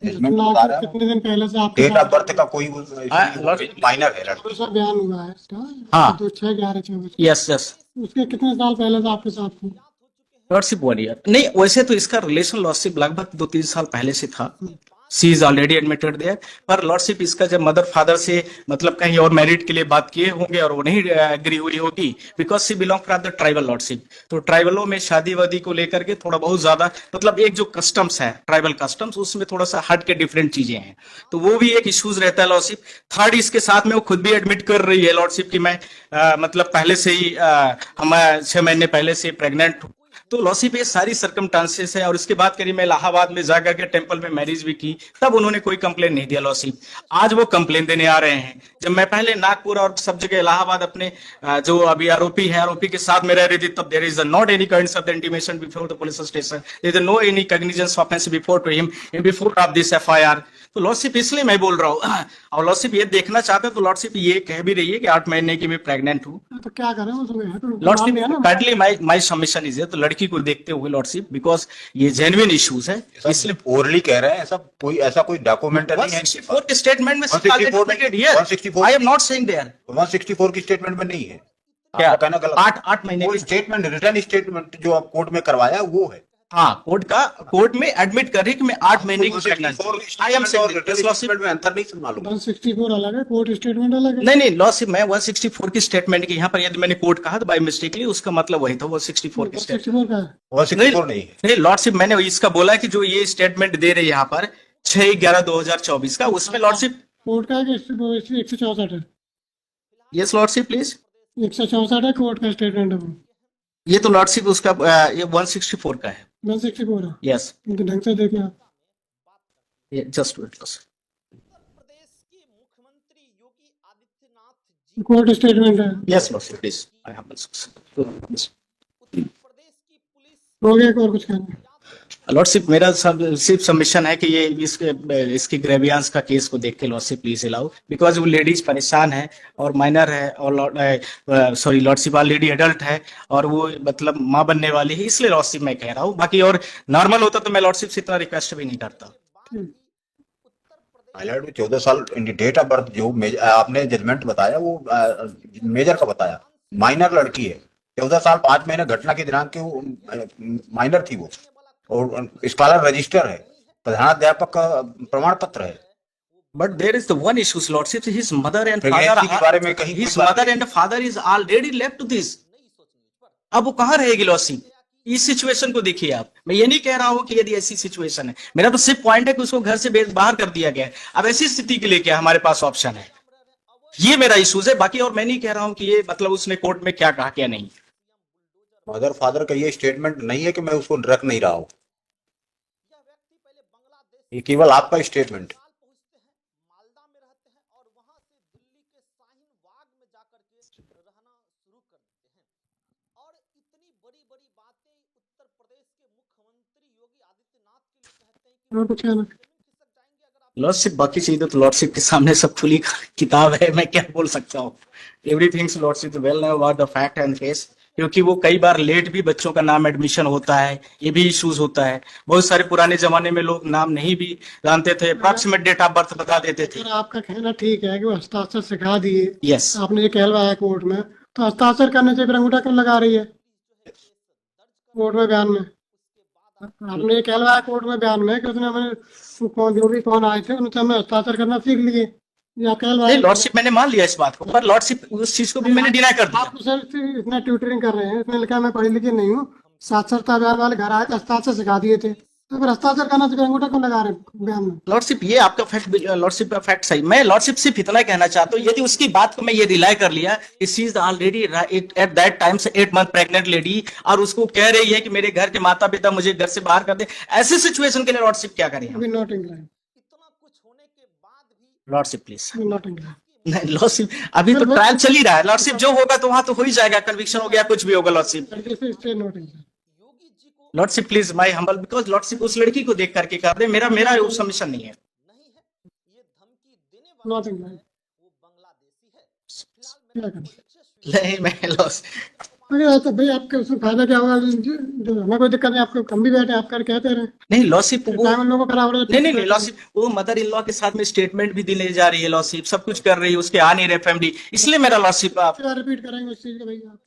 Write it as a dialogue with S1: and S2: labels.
S1: Judgement बता रहा है,
S2: कितने दिन पहले से आपके
S1: डेट ऑफ
S2: साथ
S1: बर्थ का कोई माइनर है लड़की।
S2: सा बयान हुआ है इसका?
S3: हाँ।
S2: तो 6/11/24
S3: यस यस।
S2: उसके कितने साल पहले से आपके साथ थी?
S3: लॉर्डशिप 1 ईयर नहीं, वैसे तो इसका रिलेशन लॉर्डशिप लगभग 2-3 साल पहले से था। सी इज ऑलरेडी एडमिटेड देयर। पर लॉर्डशिप इसका जब मदर फादर से मतलब कहीं और मैरिड के लिए बात किए होंगे और वो नहीं एग्री हुई होगी, because she belong from the tribal lordship. तो ट्राइबलों में शादी वादी को लेकर के थोड़ा बहुत ज्यादा मतलब एक जो कस्टम्स है ट्राइबल कस्टम्स, उसमें थोड़ा सा हट के डिफरेंट चीजें हैं, तो वो भी एक इश्यूज रहता है लॉर्डशिप। थर्ड, इसके साथ में वो खुद भी एडमिट कर रही है लॉर्डशिप की मैं मतलब पहले से ही हम 6 महीने पहले से प्रेग्नेंट हूं। तो लॉर्डशिप ये सारी सर्कमस्टांसेस है। और इसके बाद करीब मैं इलाहाबाद में जाकर के टेंपल में मैरिज भी की, तब उन्होंने कोई कंप्लेन नहीं दिया लॉर्डशिप। आज वो कंप्लेन देने आ रहे हैं। जब मैं पहले नागपुर और सब जगह इलाहाबाद अपने जो अभी आरोपी है आरोपी के साथ में रह रही थी, तब there is not any kind of intimation before the police station, there is no any cognizance of offence before to him before of this FIR. तो लॉर्डशिप इसलिए मैं बोल रहा हूँ। और लॉर्डशिप ये देखना चाहते हैं तो लॉर्डशिप ये कह भी रही है कि 8 महीने की मैं प्रेग्नेंट हूँ।
S2: तो क्या करें उसमें? तो
S3: लॉर्डशिप
S2: है ना?
S3: काइंडली माय सबमिशन इज, तो लड़की को देखते हुए लॉर्डशिप, बिकॉज ये जेन्युइन इश्यूज है इसलिए
S1: ओरली कह रहे हैं, ऐसा कोई डॉक्यूमेंट नहीं है।
S3: 164 के स्टेटमेंट में
S1: 164
S3: I am not saying there
S1: 164 की स्टेटमेंट में नहीं है।
S3: क्या
S1: आपका कहना गलत।
S3: 8 महीने
S1: कोई
S3: की
S1: स्टेटमेंट, रिटर्न स्टेटमेंट जो आप कोर्ट में करवाया वो है।
S3: हाँ, कोर्ट में एडमिट कर रही कि मैं 8 महीने की pregnant. I am saying
S1: statement में अंतर नहीं मालूम।
S2: 164 अलग है, कोर्ट स्टेटमेंट अलग है।
S3: नहीं लॉर्डशिप मैं 164 की स्टेटमेंट की यहाँ पर यदि मैंने कोर्ट कहा तो बाय मिस्टेकली उसका मतलब वही था, 164 की स्टेटमेंट।
S2: 164 का है।
S1: 164 नहीं है।
S3: नहीं लॉर्डशिप मैंने इसका बोला कि जो ये स्टेटमेंट दे रहे यहाँ पर 6/11/2024 का, उसमें लॉर्डशिप
S2: कोर्ट का 164 है।
S3: Yes lordship please.
S2: 164 है कोर्ट का स्टेटमेंट है वो।
S3: ये तो लॉर्डशिप उसका ये 164 का है।
S2: 164 है।
S3: यस
S2: तो ढंग से देखिए आप।
S3: Just wait.
S2: कोर्ट स्टेटमेंट है।
S3: Yes lordship please I have
S2: हो गया, और कुछ कहना?
S3: लॉर्डशिप मेरा सिर्फ सबमिशन है कि ये इसकी ग्रेवियांस का केस को देख के लॉर्डशिप प्लीज अलाउ, बिकॉज वो लेडीज परेशान है और माइनर है और सॉरी लॉर्डशिप लेडी एडल्ट है और वो मतलब माँ बनने वाली है, इसलिए लॉर्डशिप मैं कह रहा हूँ। बाकी और नॉर्मल होता तो मैं लॉर्डशिप से इतना रिक्वेस्ट भी नहीं करता।
S1: 14 साल डेट ऑफ बर्थ जो आपने जजमेंट बताया वो मेजर का बताया, माइनर लड़की है। 14 साल 5 महीने घटना के दिनांक की माइनर थी वो, और स्कॉलर रजिस्टर है, प्रधानाध्यापक का प्रमाण पत्र है।
S3: But there is the one issue lordship, his mother and
S1: Pregnancy के बारे में
S3: फादर
S1: कहीं
S3: हिज
S1: कोई बात
S3: mother and father is already left this. अब वो कहाँ रहेगी लॉर्डशिप? इस सिचुएशन को देखिए आप। मैं ये नहीं कह रहा हूं कि यदि ऐसी सिचुएशन है, मेरा तो सिर्फ पॉइंट है कि उसको घर से बाहर कर दिया गया है। अब ऐसी स्थिति के लिए क्या हमारे पास ऑप्शन है, ये मेरा इशूज है। बाकी और मैं नहीं कह रहा हूं कि ये मतलब उसने कोर्ट में क्या कहा क्या नहीं।
S1: मदर फादर का ये स्टेटमेंट नहीं है कि मैं उसको रख नहीं रहा हूं, ये केवल आपका स्टेटमेंट।
S2: और कुछ कहना?
S3: लॉर्डशिप बाकी चीजें तो लॉर्डशिप के सामने सब खुली किताब है, मैं क्या बोल सकता हूँ। Everything lordship well know about the fact and case, क्योंकि वो कई बार लेट भी बच्चों का नाम एडमिशन होता है, ये भी इश्यूज होता है। बहुत सारे पुराने जमाने में लोग नाम नहीं भी जानते थे, अप्रॉक्सीमेट डेट ऑफ बर्थ बता देते थे।
S2: अगर आपका कहना ठीक है कि वो हस्ताक्षर सिखा दिए,
S3: यस
S2: आपने ये कहलवाया कोर्ट में, तो हस्ताक्षर करने से फिर अंगूठा क्यों लगा रही है कोर्ट में बयान में? आपने ये कहलवाया कोर्ट में बयान में कि उसने हमें जो भी कौन आए थे उनसे हमें हस्ताक्षर करना सीख लिए, या कहलवाया?
S3: लॉर्डशिप मैंने मान लिया इस बात को, पर लॉर्डशिप उस चीज को भी मैंने डिनाई कर दिया।
S2: आप सर इतना ट्यूटरिंग कर रहे हैं, इसमें लिखा है मैं पढ़ी लिखी नहीं हूँ, साक्षरता अभियान वाले घर आए हस्ताक्षर सिखा दिए थे, तो फिर हस्ताक्षर करना से अंगूठा क्यों लगा रहे बयान में?
S3: लॉर्डशिप ये आपका फैक्ट, लॉर्डशिप का फैक्ट सही। मैं लॉर्डशिप सिर्फ इतना कहना चाहता हूँ, यदि उसकी बात को मैं ये रिलाई कर लिया कि she is already at that time से 8 मंथ प्रेग्नेंट लेडी, और उसको कह रही है कि मेरे घर के माता पिता मुझे घर से बाहर कर दे, ऐसी सिचुएशन के लिए लॉर्डशिप क्या करें?
S2: अभी not incline.
S3: Lordship please.
S2: Not incline.
S3: नहीं लॉर्डशिप अभी तो ट्रायल चल ही रहा है। लॉर्डशिप जो होगा तो वहां तो हो ही जाएगा, कन्विक्शन हो गया, कुछ भी होगा। Lordship
S2: not incline.
S3: Lordship please my humble, because lordship उस लड़की को देख करके कर दे, मेरा वो सबमिशन नहीं है।
S2: Not incline.
S3: नहीं मैं लॉस
S2: अगर ऐसा भाई आपके उसमें फायदा क्या होगा, जो हमें कोई दिक्कत नहीं, आपको कम भी बैठे आप कर कहते रहे,
S3: नहीं लॉसिप वो
S2: टाइम उन लोगों को खराब हो रहा है।
S3: नहीं लॉसिप वो मदर इन लॉ के साथ में स्टेटमेंट भी देने जा रही है, लॉसिप सब कुछ कर रही है, उसके आ नहीं रहे फैमिली, इसलिए मेरा लॉसिप आप
S2: रिपीट करेंगे उस चीज को भाई आप।